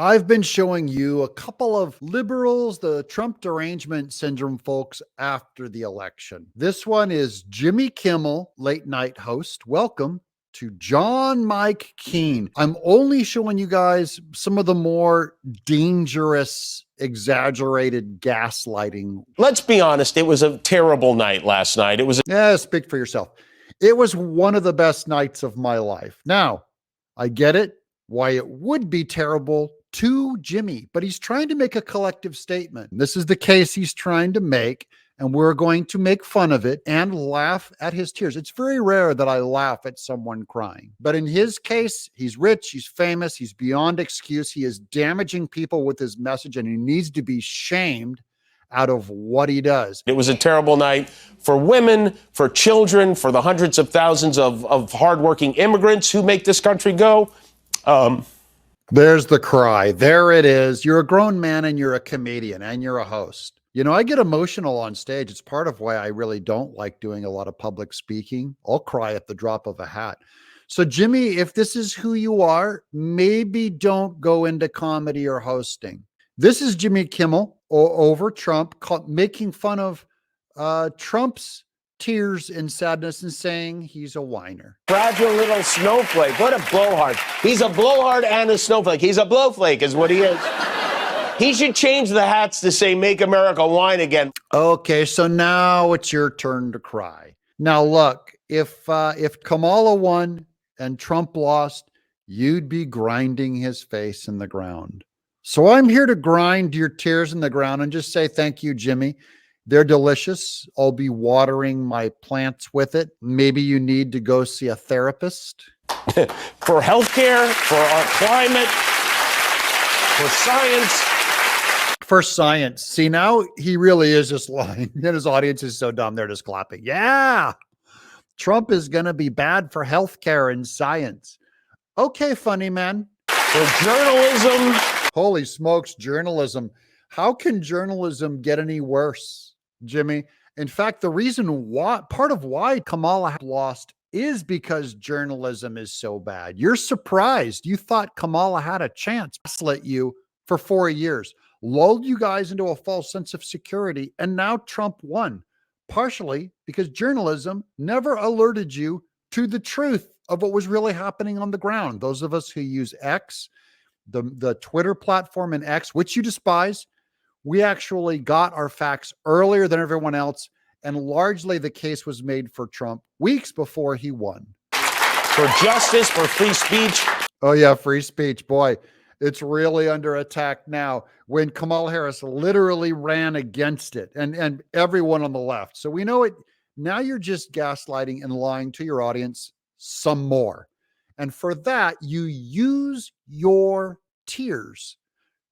I've been showing you a couple of liberals, the Trump derangement syndrome folks after the election. This one is Jimmy Kimmel, late night host. Welcome to John Mike Keane. I'm only showing you guys some of the more dangerous, exaggerated gaslighting. Let's be honest, it was a terrible night last night. Yeah, speak for yourself. It was one of the best nights of my life. Now, I get it, why it would be terrible to Jimmy, but he's trying to make a collective statement. This is the case he's trying to make, and we're going to make fun of it and laugh at his tears. It's very rare that I laugh at someone crying, but in his case, he's rich, he's famous, he's beyond excuse. He is damaging people with his message, and he needs to be shamed out of what he does. It was a terrible night for women, for children, for the hundreds of thousands of hardworking immigrants who make this country go. There's the cry. There it is. You're a grown man and you're a comedian and you're a host. You know, I get emotional on stage. It's part of why I really don't like doing a lot of public speaking. I'll cry at the drop of a hat. So Jimmy, if this is who you are, maybe don't go into comedy or hosting. This is Jimmy Kimmel over Trump, making fun of Trump's tears and sadness and saying he's a whiner. Fragile little snowflake. What a blowhard. He's a blowhard and a snowflake. He's a blowflake is what he is. He should change the hats to say, "Make America whine again." Okay, so now it's your turn to cry. Now look, if Kamala won and Trump lost, you'd be grinding his face in the ground. So I'm here to grind your tears in the ground and just say thank you, Jimmy. They're delicious. I'll be watering my plants with it. Maybe you need to go see a therapist. For healthcare, for our climate, for science. For science. See, now he really is just lying. And his audience is so dumb, they're just clapping. Yeah, Trump is going to be bad for healthcare and science. Okay, funny man. For journalism. Holy smokes, journalism. How can journalism get any worse, Jimmy? In fact, the reason why, part of why Kamala lost is because journalism is so bad. You're surprised. You thought Kamala had a chance. Gaslit you for 4 years, lulled you guys into a false sense of security, and now Trump won, partially because journalism never alerted you to the truth of what was really happening on the ground. Those of us who use X, the Twitter platform and X, which you despise, we actually got our facts earlier than everyone else, and largely the case was made for Trump weeks before he won. For justice, for free speech. Oh yeah, free speech. Boy, it's really under attack now when Kamala Harris literally ran against it and everyone on the left. So we know it. Now you're just gaslighting and lying to your audience some more. And for that, you use your tears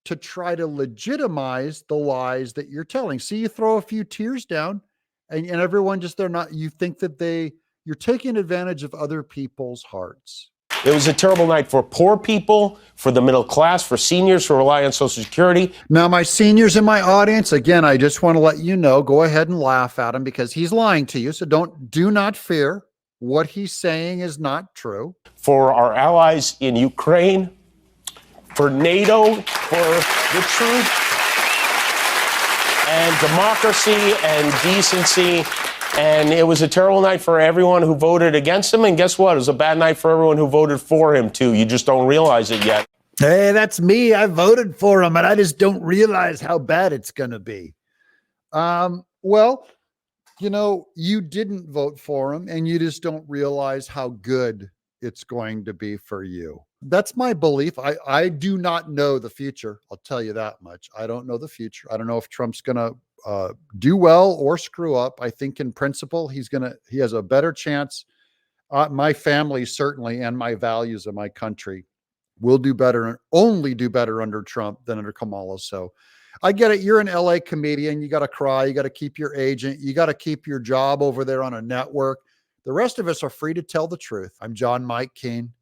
to try to legitimize the lies that you're telling. See, you throw a few tears down and everyone just, you think that you're taking advantage of other people's hearts. It was a terrible night for poor people, for the middle class, for seniors who rely on Social Security. Now, my seniors in my audience, again, I just want to let you know, go ahead and laugh at him because he's lying to you. So do not fear. What he's saying is not true. For our allies in Ukraine, for NATO, for the truth and democracy and decency. And it was a terrible night for everyone who voted against him. And guess what? It was a bad night for everyone who voted for him, too. You just don't realize it yet. Hey, that's me. I voted for him, and I just don't realize how bad it's going to be. Well, you know, you didn't vote for him, and you just don't realize how good it's going to be for you. That's my belief. I do not know the future. I'll tell you that much. I don't know the future. I don't know if Trump's going to do well or screw up. I think in principle, he has a better chance. My family certainly, and my values of my country will do better and only do better under Trump than under Kamala. So I get it. You're an LA comedian. You got to cry. You got to keep your agent. You got to keep your job over there on a network. The rest of us are free to tell the truth. I'm John Mike Keane.